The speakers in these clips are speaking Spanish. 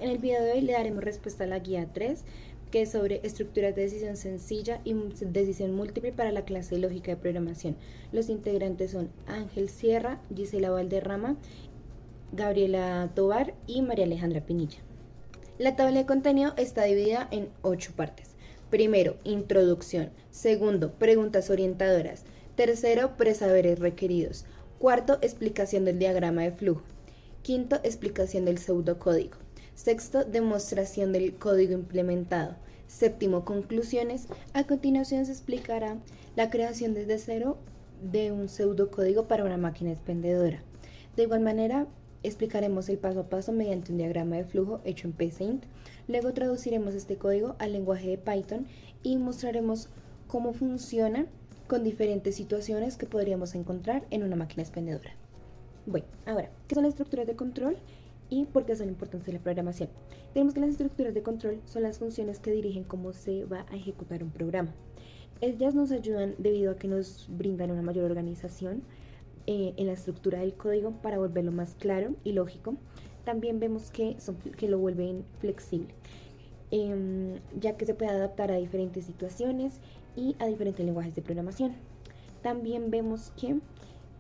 En el video de hoy le daremos respuesta a la guía 3, que es sobre estructuras de decisión sencilla y decisión múltiple para la clase de lógica de programación. Los integrantes son Ángel Sierra, Gisela Valderrama, Gabriela Tovar y María Alejandra Pinilla. La tabla de contenido está dividida en 8 partes. Primero, introducción. Segundo, preguntas orientadoras. Tercero, presaberes requeridos. Cuarto, explicación del diagrama de flujo. Quinto, explicación del pseudocódigo. Sexto, demostración del código implementado. Séptimo, conclusiones. A continuación se explicará la creación desde cero de un pseudocódigo para una máquina expendedora. De igual manera, explicaremos el paso a paso mediante un diagrama de flujo hecho en PCInt. Luego traduciremos este código al lenguaje de Python y mostraremos cómo funciona con diferentes situaciones que podríamos encontrar en una máquina expendedora. Bueno, ahora, ¿qué son las estructuras de control y por qué son importantes en la programación? Tenemos que las estructuras de control son las funciones que dirigen cómo se va a ejecutar un programa. Ellas nos ayudan debido a que nos brindan una mayor organización en la estructura del código para volverlo más claro y lógico. También vemos que lo vuelven flexible, ya que se puede adaptar a diferentes situaciones y a diferentes lenguajes de programación. También vemos que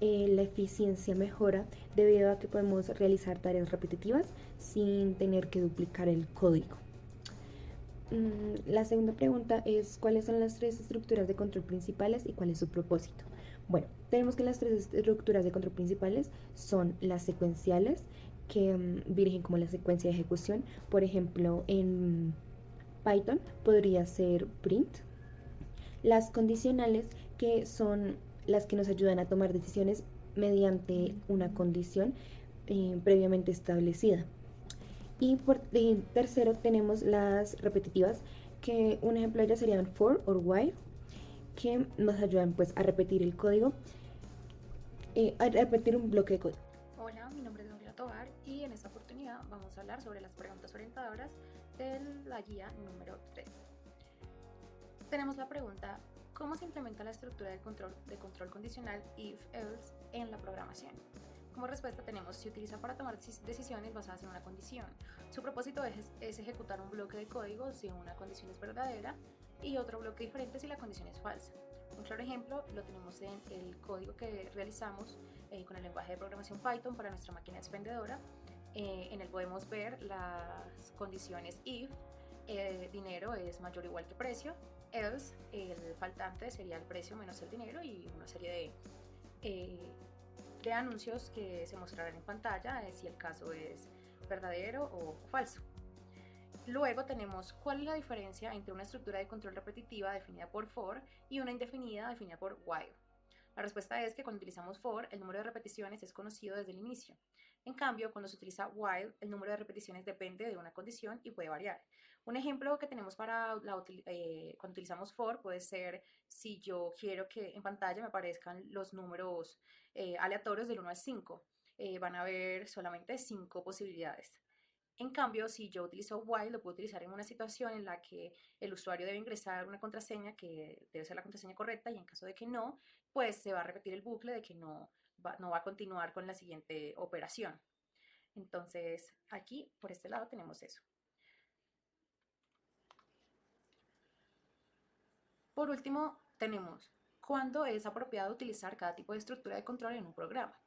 la eficiencia mejora debido a que podemos realizar tareas repetitivas sin tener que duplicar el código. La segunda pregunta es ¿cuáles son las tres estructuras de control principales y cuál es su propósito? Bueno, tenemos que las tres estructuras de control principales son las secuenciales, que dirigen como la secuencia de ejecución. Por ejemplo, en Python podría ser print. Las condicionales, que son las que nos ayudan a tomar decisiones mediante una condición previamente establecida. Y por tercero tenemos las repetitivas, que un ejemplo de ellas serían for o while, que nos ayudan pues a repetir el código, a repetir un bloque de código. Hola, mi nombre es Gabriela Tovar y en esta oportunidad vamos a hablar sobre las preguntas orientadoras de la guía número 3. Tenemos la pregunta, ¿cómo se implementa la estructura de control condicional if-else en la programación? Como respuesta tenemos, se utiliza para tomar decisiones basadas en una condición. Su propósito es ejecutar un bloque de código si una condición es verdadera y otro bloque diferente si la condición es falsa. Un claro ejemplo lo tenemos en el código que realizamos con el lenguaje de programación Python para nuestra máquina expendedora. En él podemos ver las condiciones if, dinero es mayor o igual que precio, else, el faltante sería el precio menos el dinero y una serie de anuncios que se mostrarán en pantalla si el caso es verdadero o falso. Luego tenemos cuál es la diferencia entre una estructura de control repetitiva definida por for y una indefinida definida por while. La respuesta es que cuando utilizamos for, el número de repeticiones es conocido desde el inicio. En cambio, cuando se utiliza while, el número de repeticiones depende de una condición y puede variar. Un ejemplo que tenemos para cuando utilizamos for puede ser si yo quiero que en pantalla me aparezcan los números aleatorios del 1 al 5. Van a haber solamente 5 posibilidades. En cambio, si yo utilizo while, lo puedo utilizar en una situación en la que el usuario debe ingresar una contraseña que debe ser la contraseña correcta y en caso de que no, pues se va a repetir el bucle de que no va a continuar con la siguiente operación. Entonces, aquí, por este lado, tenemos eso. Por último, tenemos cuándo es apropiado utilizar cada tipo de estructura de control en un programa.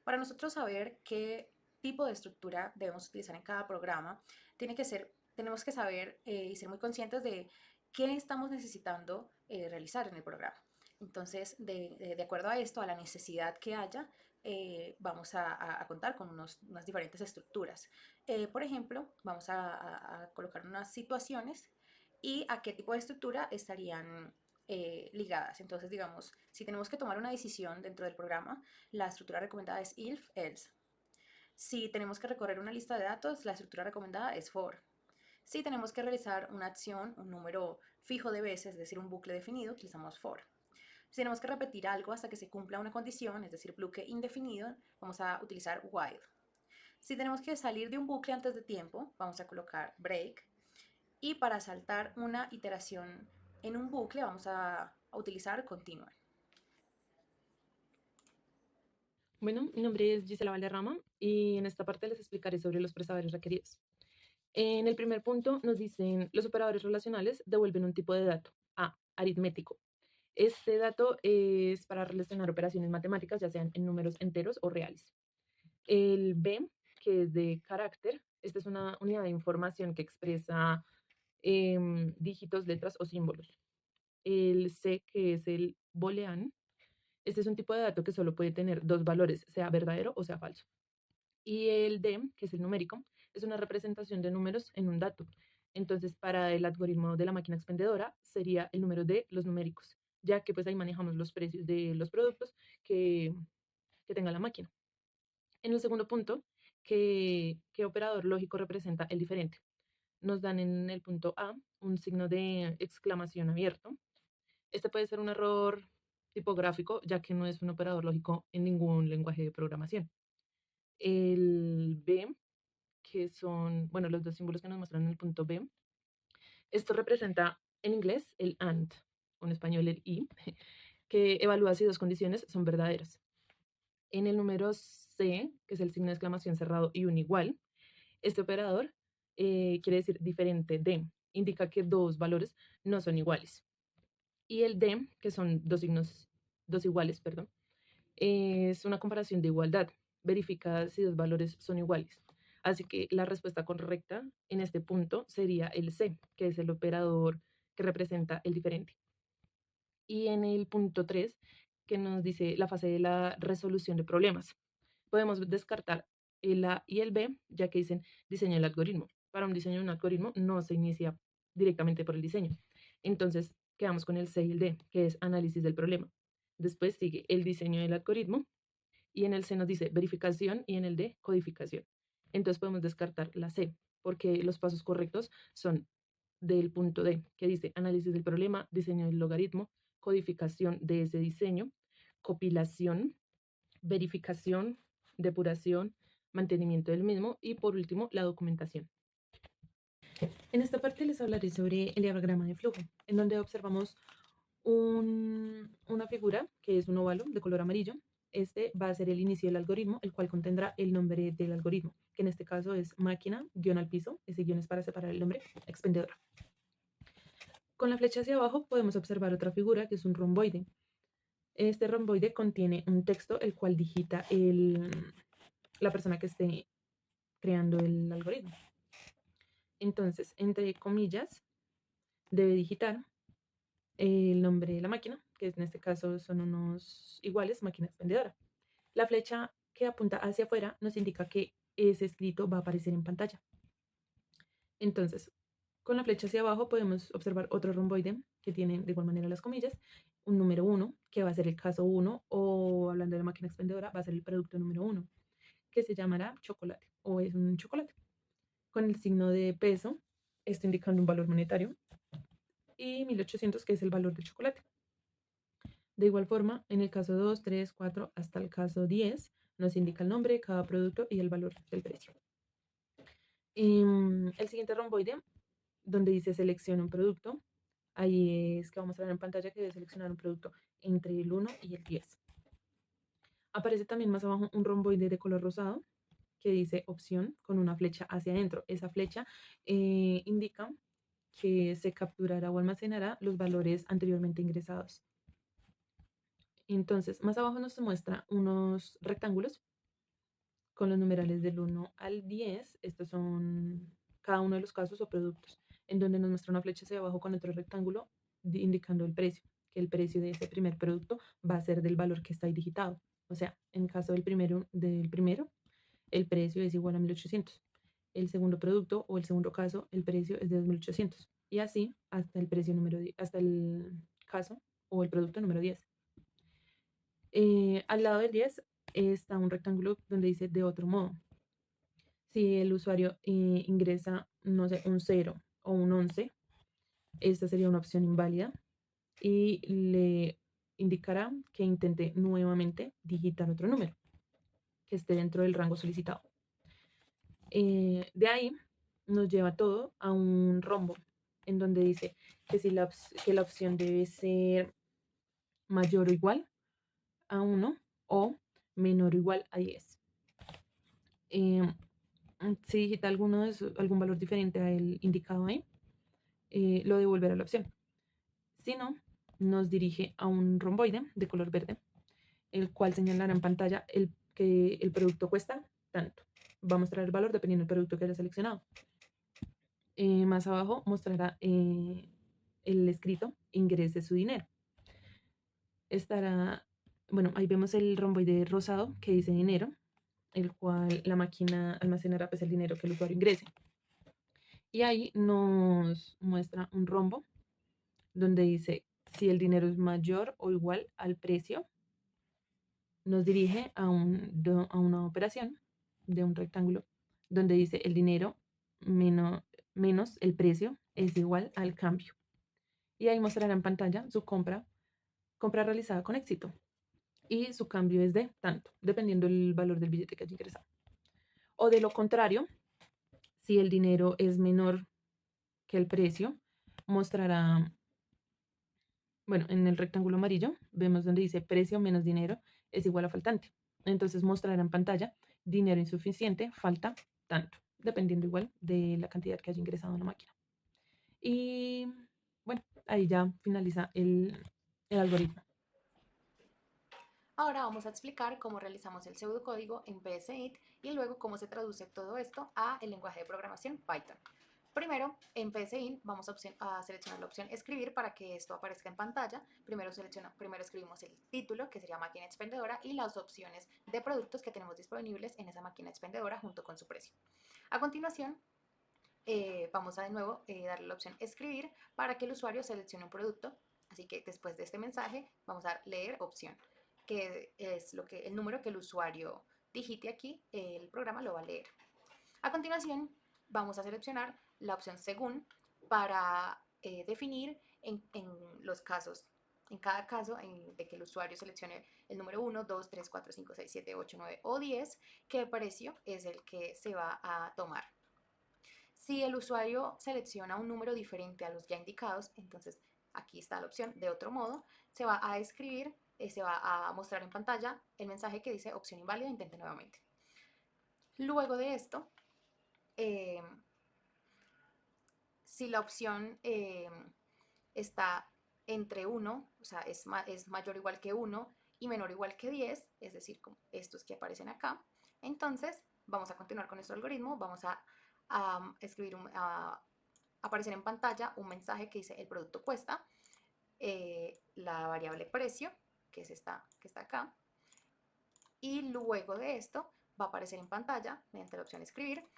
Para nosotros saber qué tipo de estructura debemos utilizar en cada programa, tenemos que saber y ser muy conscientes de qué estamos necesitando realizar en el programa. Entonces, de acuerdo a esto, a la necesidad que haya, vamos a contar con unas diferentes estructuras. Por ejemplo, vamos a colocar unas situaciones y a qué tipo de estructura estarían ligadas. Entonces, digamos, si tenemos que tomar una decisión dentro del programa, la estructura recomendada es if, else. Si tenemos que recorrer una lista de datos, la estructura recomendada es for. Si tenemos que realizar una acción, un número fijo de veces, es decir, un bucle definido, utilizamos for. Si tenemos que repetir algo hasta que se cumpla una condición, es decir, bucle indefinido, vamos a utilizar while. Si tenemos que salir de un bucle antes de tiempo, vamos a colocar break. Y para saltar una iteración en un bucle, vamos a utilizar continue. Bueno, mi nombre es Gisela Valderrama y en esta parte les explicaré sobre los presaberes requeridos. En el primer punto nos dicen los operadores relacionales devuelven un tipo de dato, A, aritmético. Este dato es para relacionar operaciones matemáticas, ya sean en números enteros o reales. El B, que es de carácter, esta es una unidad de información que expresa dígitos, letras o símbolos. El C, que es el booleano, este es un tipo de dato que solo puede tener dos valores, sea verdadero o sea falso. Y el D, que es el numérico, es una representación de números en un dato. Entonces, para el algoritmo de la máquina expendedora sería el número de los numéricos, ya que pues ahí manejamos los precios de los productos que tenga la máquina. En el segundo punto, ¿qué operador lógico representa el diferente? Nos dan en el punto A un signo de exclamación abierto. Este puede ser un error tipográfico, ya que no es un operador lógico en ningún lenguaje de programación. El B, que son, bueno, los dos símbolos que nos muestran en el punto B, esto representa en inglés el AND, o en español el I, que evalúa si dos condiciones son verdaderas. En el número C, que es el signo de exclamación cerrado y un igual, este operador quiere decir diferente de, indica que dos valores no son iguales. Y el D, que son dos signos, dos iguales, perdón, es una comparación de igualdad. Verifica si dos valores son iguales. Así que la respuesta correcta en este punto sería el C, que es el operador que representa el diferente. Y en el punto 3, que nos dice la fase de la resolución de problemas, podemos descartar el A y el B, ya que dicen diseño del algoritmo. Para un diseño de un algoritmo no se inicia directamente por el diseño. Entonces, quedamos con el C y el D, que es análisis del problema. Después sigue el diseño del algoritmo y en el C nos dice verificación y en el D codificación. Entonces podemos descartar la C, porque los pasos correctos son del punto D, que dice análisis del problema, diseño del logaritmo, codificación de ese diseño, compilación, verificación, depuración, mantenimiento del mismo y por último la documentación. En esta parte les hablaré sobre el diagrama de flujo, en donde observamos una figura que es un óvalo de color amarillo. Este va a ser el inicio del algoritmo, el cual contendrá el nombre del algoritmo, que en este caso es máquina, guión al piso, ese guión es para separar el nombre, expendedora. Con la flecha hacia abajo podemos observar otra figura que es un romboide. Este romboide contiene un texto el cual digita la persona que esté creando el algoritmo. Entonces, entre comillas, debe digitar el nombre de la máquina, que en este caso son unos iguales, máquina expendedora. La flecha que apunta hacia afuera nos indica que ese escrito va a aparecer en pantalla. Entonces, con la flecha hacia abajo podemos observar otro romboide que tiene de igual manera las comillas, un número 1, que va a ser el caso 1, o hablando de la máquina expendedora, va a ser el producto número 1, que se llamará chocolate, o es un chocolate. Con el signo de peso, está indicando un valor monetario, y 1800, que es el valor del chocolate. De igual forma, en el caso 2, 3, 4, hasta el caso 10, nos indica el nombre de cada producto y el valor del precio. El siguiente romboide, donde dice selecciona un producto, ahí es que vamos a ver en pantalla que debe seleccionar un producto entre el 1 y el 10. Aparece también más abajo un romboide de color rosado que dice opción con una flecha hacia adentro. Esa flecha indica que se capturará o almacenará los valores anteriormente ingresados. Entonces, más abajo nos muestra unos rectángulos con los numerales del 1 al 10. Estos son cada uno de los casos o productos, en donde nos muestra una flecha hacia abajo con otro rectángulo indicando el precio, que el precio de ese primer producto va a ser del valor que está ahí digitado. O sea, en caso del primero, el precio es igual a 1800. El segundo producto o el segundo caso, el precio es de 2800. Y así hasta el precio número 10, hasta el caso o el producto número 10. Al lado del 10 está un rectángulo donde dice de otro modo. Si el usuario ingresa, no sé, un 0 o un 11, esta sería una opción inválida y le indicará que intente nuevamente digitar otro número que esté dentro del rango solicitado. De ahí nos lleva todo a un rombo en donde dice que, que la opción debe ser mayor o igual a 1 o menor o igual a 10. Si digita algún valor diferente al indicado ahí, lo devolverá a la opción. Si no, nos dirige a un romboide de color verde, el cual señalará en pantalla que el producto cuesta tanto. Va a mostrar el valor dependiendo del producto que haya seleccionado. Más abajo mostrará el escrito ingrese su dinero. Estará, bueno, ahí vemos el romboide rosado que dice dinero, el cual la máquina almacenará pues el dinero que el usuario ingrese. Y ahí nos muestra un rombo donde dice si el dinero es mayor o igual al precio, nos dirige a una operación de un rectángulo donde dice el dinero menos el precio es igual al cambio. Y ahí mostrará en pantalla su compra realizada con éxito. Y su cambio es de tanto, dependiendo del valor del billete que haya ingresado. O de lo contrario, si el dinero es menor que el precio, mostrará, bueno, en el rectángulo amarillo vemos donde dice precio menos dinero es igual a faltante. Entonces mostrará en pantalla dinero insuficiente, falta tanto, dependiendo igual de la cantidad que haya ingresado en la máquina. Y bueno, ahí ya finaliza el algoritmo. Ahora vamos a explicar cómo realizamos el pseudocódigo en PSInt y luego cómo se traduce todo esto a el lenguaje de programación Python. Primero, en PSInt vamos a seleccionar la opción escribir para que esto aparezca en pantalla. Primero escribimos el título, que sería máquina expendedora, y las opciones de productos que tenemos disponibles en esa máquina expendedora junto con su precio. A continuación, vamos a de nuevo darle la opción escribir para que el usuario seleccione un producto. Así que después de este mensaje vamos a dar leer opción, que es el número que el usuario digite aquí, el programa lo va a leer. A continuación vamos a seleccionar la opción según para definir en los casos, en cada caso de que el usuario seleccione el número 1, 2, 3, 4, 5, 6, 7, 8, 9 o 10, qué precio es el que se va a tomar. Si el usuario selecciona un número diferente a los ya indicados, entonces aquí está la opción de otro modo, se va a escribir, se va a mostrar en pantalla el mensaje que dice opción inválida, intente nuevamente. Luego de esto, eh, si la opción está entre 1, o sea, es mayor o igual que 1 y menor o igual que 10, es decir, como estos que aparecen acá, entonces vamos a continuar con nuestro algoritmo, vamos a escribir, a aparecer en pantalla un mensaje que dice el producto cuesta, la variable precio, que es esta que está acá, y luego de esto va a aparecer en pantalla, mediante la opción escribir,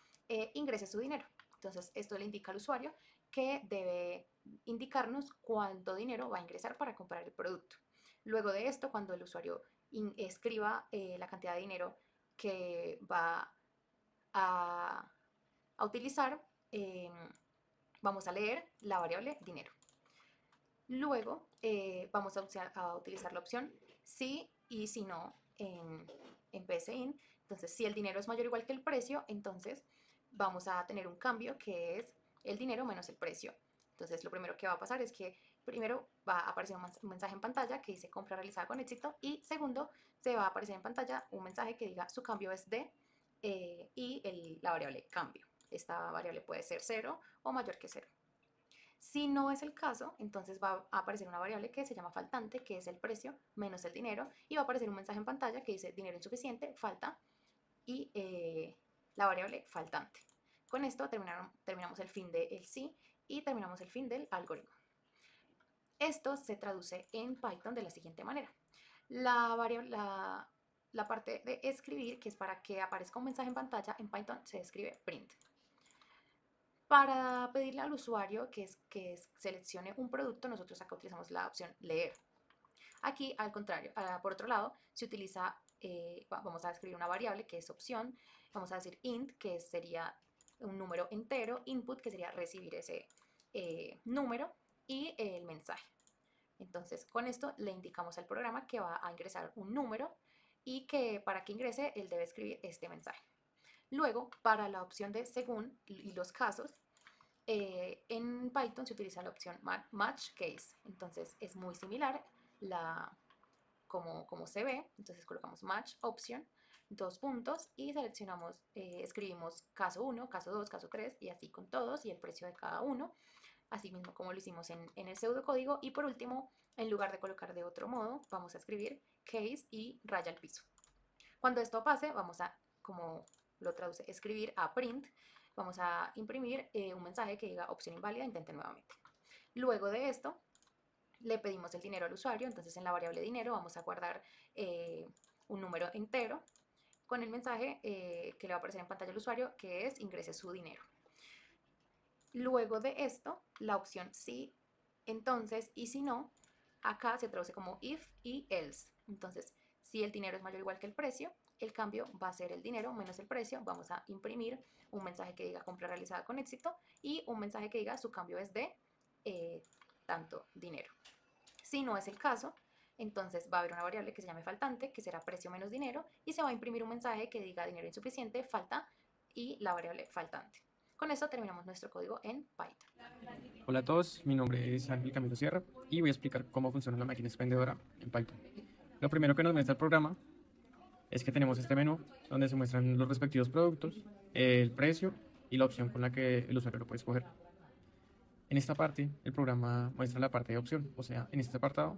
ingrese su dinero. Entonces esto le indica al usuario que debe indicarnos cuánto dinero va a ingresar para comprar el producto. Luego de esto, cuando el usuario escriba la cantidad de dinero que va a utilizar, vamos a leer la variable dinero. Luego vamos a utilizar la opción sí y si no en PSInt. Entonces, si el dinero es mayor o igual que el precio, entonces vamos a tener un cambio que es el dinero menos el precio. Entonces, lo primero que va a pasar es que primero va a aparecer un mensaje en pantalla que dice compra realizada con éxito y segundo, se va a aparecer en pantalla un mensaje que diga su cambio es de y la variable cambio. Esta variable puede ser 0 o mayor que 0. Si no es el caso, entonces va a aparecer una variable que se llama faltante, que es el precio menos el dinero, y va a aparecer un mensaje en pantalla que dice dinero insuficiente, falta, y la variable faltante. Con esto terminamos el fin del sí y terminamos el fin del algoritmo. Esto se traduce en Python de la siguiente manera. La parte de escribir, que es para que aparezca un mensaje en pantalla, en Python se escribe print. Para pedirle al usuario que seleccione un producto, nosotros acá utilizamos la opción leer. Aquí, al contrario, por otro lado, se utiliza, vamos a escribir una variable que es opción, vamos a decir int, que sería un número entero, input, que sería recibir ese número, y el mensaje. Entonces, con esto le indicamos al programa que va a ingresar un número y que para que ingrese, él debe escribir este mensaje. Luego, para la opción de según y los casos, en Python se utiliza la opción match case. Entonces es muy similar como se ve. Entonces colocamos match option dos puntos y seleccionamos, escribimos caso 1, caso 2, caso 3 y así con todos y el precio de cada uno, así mismo como lo hicimos en el pseudocódigo. Y por último, en lugar de colocar de otro modo, vamos a escribir case y raya al piso. Cuando esto pase, vamos a, como lo traduce, escribir a print, vamos a imprimir un mensaje que diga opción inválida, intente nuevamente. Luego de esto, le pedimos el dinero al usuario, entonces en la variable dinero vamos a guardar un número entero con el mensaje que le va a aparecer en pantalla al usuario, que es ingrese su dinero. Luego de esto, la opción sí, entonces, y si no, acá se traduce como if y else. Entonces, si el dinero es mayor o igual que el precio, el cambio va a ser el dinero menos el precio. Vamos a imprimir un mensaje que diga compra realizada con éxito y un mensaje que diga su cambio es de tanto dinero. Si no es el caso, entonces va a haber una variable que se llame faltante, que será precio menos dinero, y se va a imprimir un mensaje que diga dinero insuficiente, falta, y la variable faltante. Con eso terminamos nuestro código en Python. Hola a todos, mi nombre es Ángel Camilo Sierra y voy a explicar cómo funciona la máquina expendedora en Python. Lo primero que nos muestra el programa es que tenemos este menú donde se muestran los respectivos productos, el precio y la opción con la que el usuario lo puede escoger. En esta parte, el programa muestra la parte de opción, o sea, en este apartado,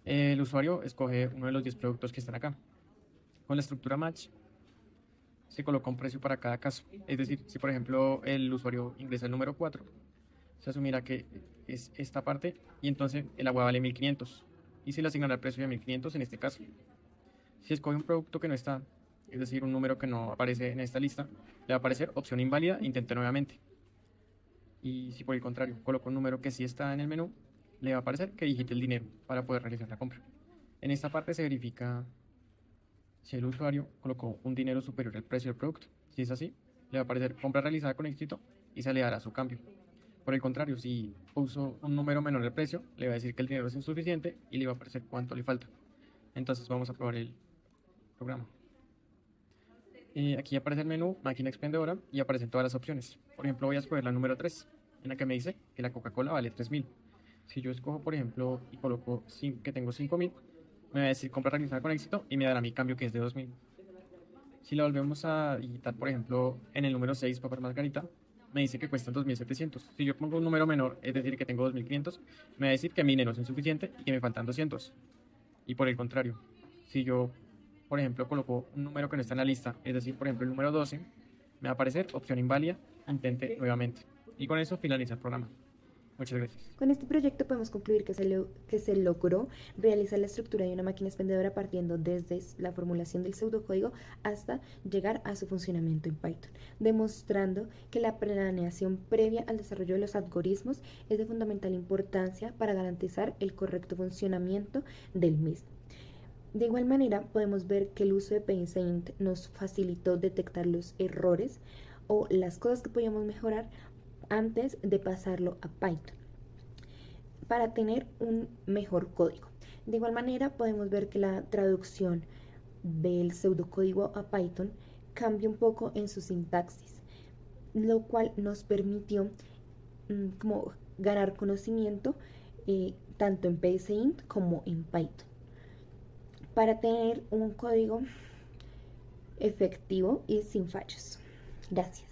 el usuario escoge uno de los 10 productos que están acá. Con la estructura match, se coloca un precio para cada caso. Es decir, si por ejemplo el usuario ingresa el número 4, se asumirá que es esta parte y entonces el agua vale 1500 y se le asignará el precio de 1500 en este caso. Si escoge un producto que no está, es decir, un número que no aparece en esta lista, le va a aparecer opción inválida, intente nuevamente. Y si por el contrario coloca un número que sí está en el menú, le va a aparecer que digite el dinero para poder realizar la compra. En esta parte se verifica si el usuario colocó un dinero superior al precio del producto. Si es así, le va a aparecer compra realizada con éxito y se le dará su cambio. Por el contrario, si puso un número menor al precio, le va a decir que el dinero es insuficiente y le va a aparecer cuánto le falta. Entonces vamos a probar el programa. Aquí aparece el menú máquina expendedora y aparecen todas las opciones. Por ejemplo, voy a escoger la número 3, en la que me dice que la Coca-Cola vale 3000. Si yo escojo, por ejemplo, y coloco que tengo 5000, me va a decir compra realizada con éxito y me dará mi cambio que es de 2000. Si la volvemos a digitar, por ejemplo, en el número 6, Papá Margarita, me dice que cuestan 2700. Si yo pongo un número menor, es decir, que tengo 2500, me va a decir que mi dinero es insuficiente y que me faltan 200. Y por el contrario, si yo, por ejemplo, coloco un número que no está en la lista, es decir, por ejemplo, el número 12, me va a aparecer opción inválida, intente nuevamente. Y con eso finaliza el programa. Muchas gracias. Con este proyecto podemos concluir que se logró realizar la estructura de una máquina expendedora partiendo desde la formulación del pseudocódigo hasta llegar a su funcionamiento en Python, demostrando que la planeación previa al desarrollo de los algoritmos es de fundamental importancia para garantizar el correcto funcionamiento del mismo. De igual manera, podemos ver que el uso de PaintSaint nos facilitó detectar los errores o las cosas que podíamos mejorar antes de pasarlo a Python para tener un mejor código. De igual manera podemos ver que la traducción del pseudocódigo a Python cambia un poco en su sintaxis, lo cual nos permitió como ganar conocimiento tanto en PaintSaint como en Python para tener un código efectivo y sin fallos. Gracias.